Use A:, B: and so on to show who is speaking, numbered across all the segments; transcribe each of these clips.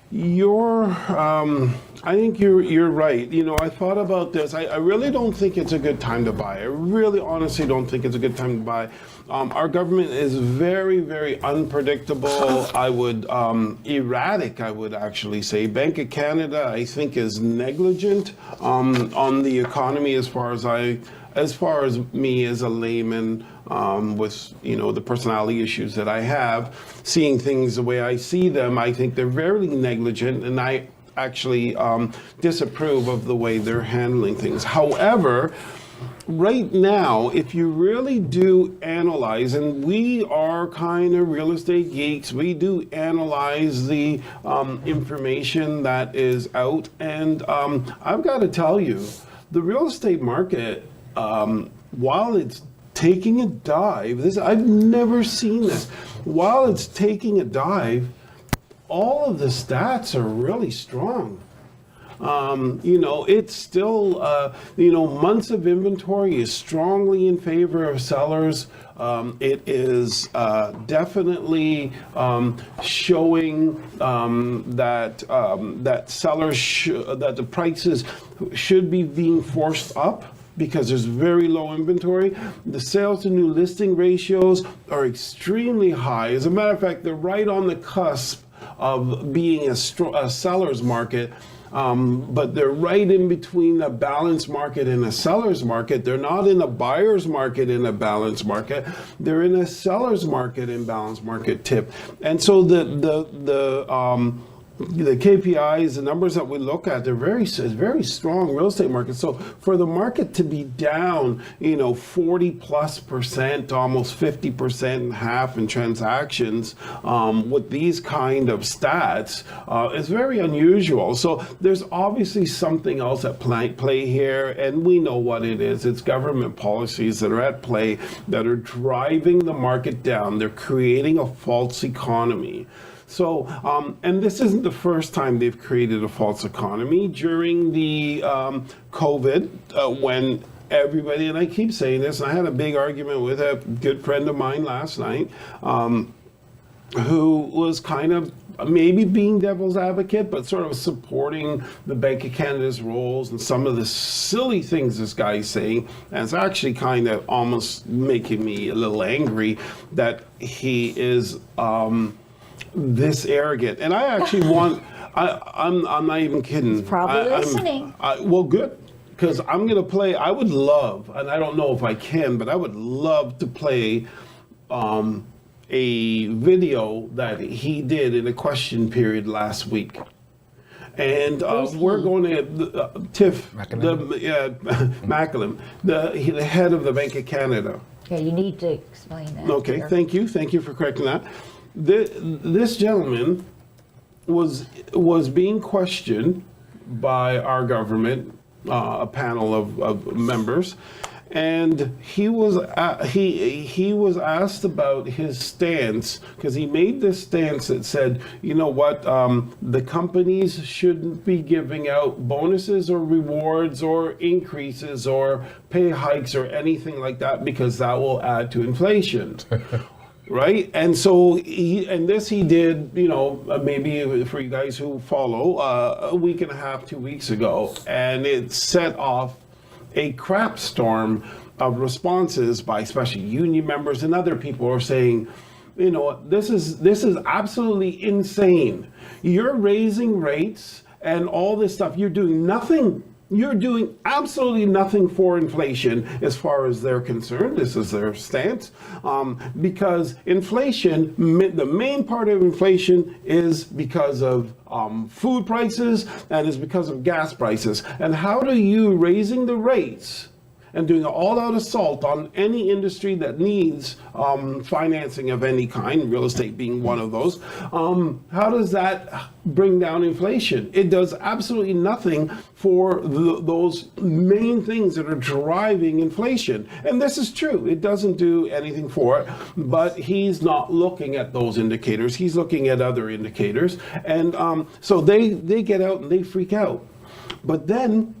A: I think you're right. I thought about this. I really don't think it's a good time to buy. I really honestly don't think it's a good time to buy. Our government is very, very unpredictable. I would erratic. I would actually say. Bank of Canada, I think, is negligent on the economy as far as me as a layman, with the personality issues that I have, seeing things the way I see them, I think they're very negligent, and I actually disapprove of the way they're handling things. However, right now, if you really do analyze, and we are kind of real estate geeks, we do analyze the information that is out, and I've got to tell you, the real estate market, while it's taking a dive, I've never seen this. While it's taking a dive, all of the stats are really strong. It's still, months of inventory is strongly in favor of sellers. It is definitely showing that sellers that the prices should be being forced up because there's very low inventory. The sales to new listing ratios are extremely high. As a matter of fact, they're right on the cusp of being a seller's market. But they're right in between a balanced market and a seller's market. They're not in a buyer's market in a balanced market. They're in a seller's market in balanced market tip. And so the KPIs, the numbers that we look at, they're very strong real estate market. So for the market to be down, 40+%, almost 50% and half in transactions, with these kind of stats, is very unusual. So there's obviously something else at play here, and we know what it is. It's government policies that are at play that are driving the market down. They're creating a false economy. So, and this isn't the first time they've created a false economy. During the COVID, when everybody, and I keep saying this, and I had a big argument with a good friend of mine last night, who was kind of maybe being devil's advocate, but sort of supporting the Bank of Canada's roles and some of the silly things this guy's saying. And it's actually kind of almost making me a little angry that he is this arrogant. And I actually I'm not even kidding.
B: He's probably listening.
A: Well, good. Because I'm going to play, I would love, and I don't know if I can, but I would love to play a video that he did in a question period last week. And we're going to, Tiff, Macklem, the head of the Bank of Canada.
B: Yeah, you need to explain that.
A: Okay,
B: here.
A: Thank you for correcting that. This gentleman was being questioned by our government, a panel of members, and he was asked about his stance, because he made this stance that said, you know what, the companies shouldn't be giving out bonuses or rewards or increases or pay hikes or anything like that, because that will add to inflation. Right? And so he did, maybe for you guys who follow, a week and a half, 2 weeks ago, and it set off a crap storm of responses by especially union members and other people who are saying, this is absolutely insane. You're raising rates and all this stuff. You're doing nothing. You're doing absolutely nothing for inflation as far as they're concerned. This is their stance. Because inflation, the main part of inflation is because of food prices and is because of gas prices. And how do you raising the rates and doing an all-out assault on any industry that needs financing of any kind, real estate being one of those, how does that bring down inflation? It does absolutely nothing for those main things that are driving inflation. And this is true. It doesn't do anything for it, but he's not looking at those indicators. He's looking at other indicators. And so they get out and they freak out. But then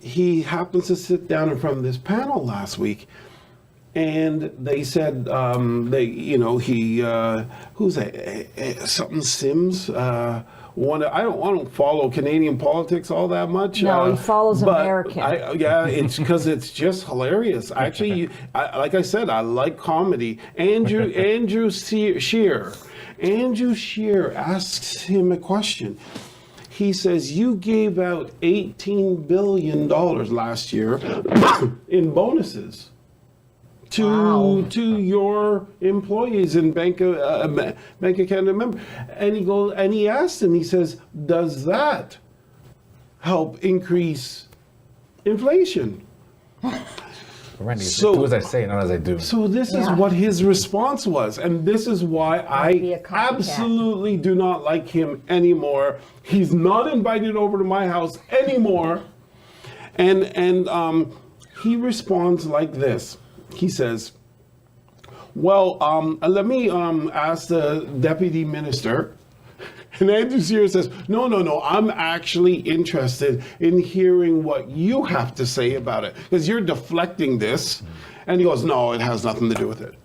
A: he happens to sit down in front of this panel last week, and they said, who's that? Something Sims I don't follow Canadian politics all that much.
B: No, he follows
A: but
B: American.
A: It's because it's just hilarious. Actually, like I said, I like comedy. Andrew Scheer asks him a question. He says, you gave out $18 billion last year in bonuses to your employees in Bank of Canada member. And he asked him, he says, does that help increase inflation?
C: Randy,
A: So-
C: do as I say, not as I do.
A: So this is
B: Yeah.
A: what his response was, and this is why
B: be
A: I
B: a copycat.
A: absolutely do not like him anymore. He's not invited over to my house anymore. And he responds like this. He says, well, let me ask the deputy minister. And Andrew Scheer says, no, I'm actually interested in hearing what you have to say about it, because you're deflecting this. And he goes, no, it has nothing to do with it.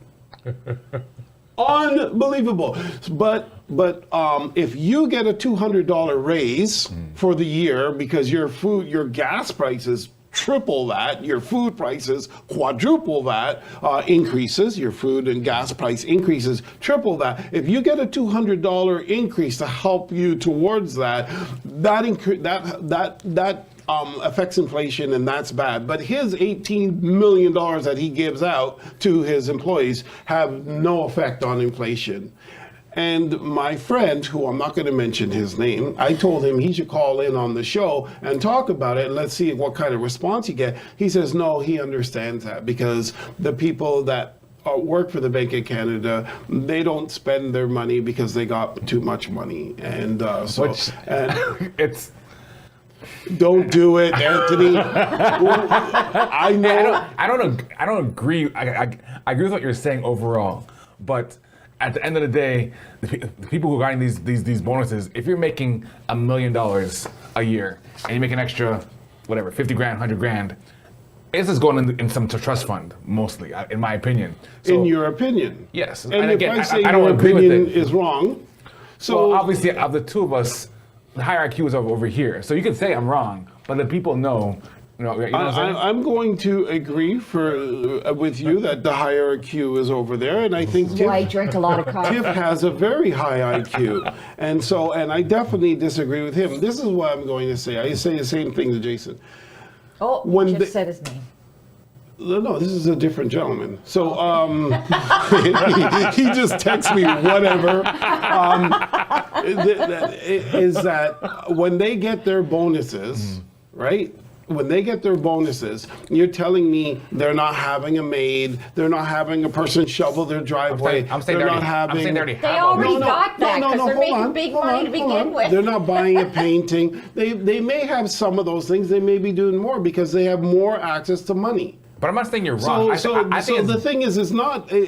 A: Unbelievable. But if you get a $200 raise for the year because your gas prices triple that, your food prices quadruple that, increases, your food and gas price increases triple that. If you get a $200 increase to help you towards that affects inflation, and that's bad. But his $18 million that he gives out to his employees have no effect on inflation. And my friend, who I'm not going to mention his name, I told him he should call in on the show and talk about it, and let's see what kind of response you get. He says, no, he understands that, because the people that work for the Bank of Canada, they don't spend their money because they got too much money. And
C: It's...
A: don't do it, Anthony. I know.
C: I don't agree. I agree with what you're saying overall, but at the end of the day, the people who are getting these bonuses, if you're making $1 million a year and you make an extra, whatever, 50 grand, 100 grand, this is going in some trust fund, mostly, in my opinion. So,
A: In your opinion.
C: yes.
A: And if
C: again,
A: I say
C: I don't
A: your
C: agree with
A: opinion
C: it.
A: is wrong, so
C: Well, obviously, of the two of us, the hierarchy is over here. So you can say I'm wrong, but the people know. You know what I'm saying?
A: I'm going to agree with you that the higher IQ is over there, and I think
B: That's why I drink a lot of coffee.
A: Tiff has a very high IQ, and I definitely disagree with him. This is what I'm going to say. I say the same thing to Jason.
B: Oh,
A: When
B: you
A: the-
B: just said his name.
A: No, this is a different gentleman. So he just texts me whatever. Is that when they get their bonuses, right? When they get their bonuses, you're telling me they're not having a maid, they're not having a person shovel their driveway.
C: I'm saying
A: they're
C: they
A: not having.
C: already
B: They
C: have all
B: already
C: this.
B: got that because they're
A: hold
B: making
A: on,
B: big
A: hold
B: money
A: on,
B: to
A: hold
B: begin
A: on.
B: with.
A: They're not buying a painting. They may have some of those things. They may be doing more because they have more access to money.
C: But I'm not saying you're wrong.
A: So
C: I think
A: the
C: it's,
A: thing is,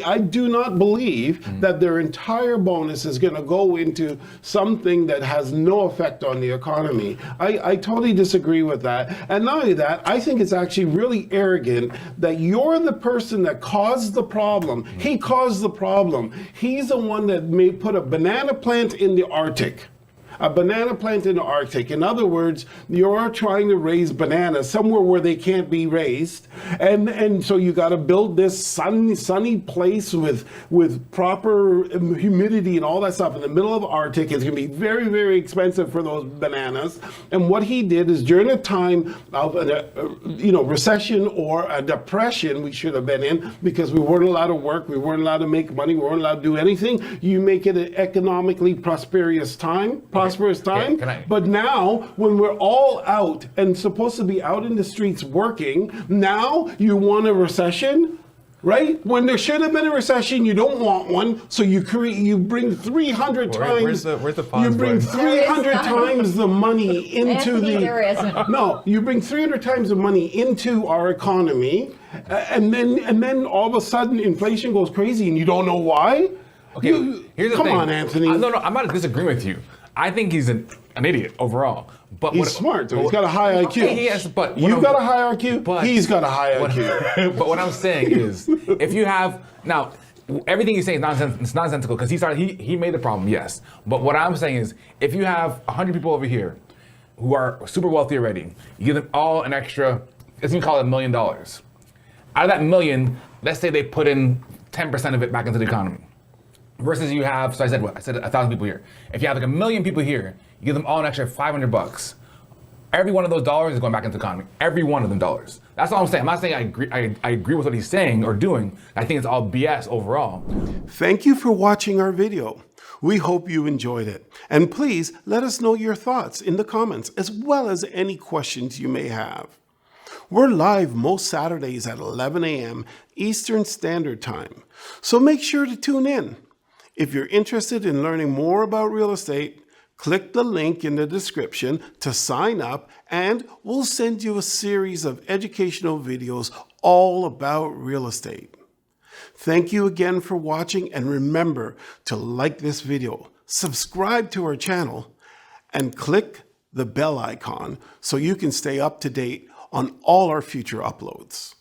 A: I do not believe that their entire bonus is going to go into something that has no effect on the economy. I totally disagree with that. And not only that, I think it's actually really arrogant that you're the person that caused the problem. He caused the problem. He's the one that may put a banana plant in the Arctic. A banana plant in the Arctic. In other words, you're trying to raise bananas somewhere where they can't be raised, and so you got to build this sunny place with proper humidity and all that stuff in the middle of the Arctic. It's going to be very, very expensive for those bananas. And what he did is during a time of recession or a depression we should have been in, because we weren't allowed to work, we weren't allowed to make money, we weren't allowed to do anything. You make it an economically prosperous time.
C: Can I-
A: But now, when we're all out and supposed to be out in the streets working, now you want a recession, right? When there should have been a recession, you don't want one, so you bring 300 times.
C: Where's the pause
A: you bring
C: button?
A: 300 times the money into
B: Anthony, there isn't.
A: No, you bring 300 times the money into our economy, and then all of a sudden inflation goes crazy, and you don't know why.
C: Okay, here's the
A: come
C: thing.
A: on, Anthony.
C: No, I'm not disagreeing with you. I think he's an idiot overall. But
A: He's smart, though. He's got a high IQ.
C: Okay, yes, but
A: You've got a high IQ,
C: but-
A: he's got a high IQ.
C: But what I'm saying is, if you have now, everything he's saying is nonsense. It's nonsensical because he made the problem, yes. But what I'm saying is, if you have 100 people over here who are super wealthy already, you give them all an extra, let's even call it $1 million. Out of that million, let's say they put in 10% of it back into the economy. Versus you have, so I said what? I said 1,000 people here. If you have like 1 million people here, you give them all an extra $500. Every one of those dollars is going back into the economy. Every one of them dollars. That's all I'm saying. I'm not saying I agree with what he's saying or doing. I think it's all BS overall.
A: Thank you for watching our video. We hope you enjoyed it. And please let us know your thoughts in the comments, as well as any questions you may have. We're live most Saturdays at 11 a.m. Eastern Standard Time, so make sure to tune in. If you're interested in learning more about real estate, click the link in the description to sign up, and we'll send you a series of educational videos all about real estate. Thank you again for watching, and remember to like this video, subscribe to our channel, and click the bell icon so you can stay up to date on all our future uploads.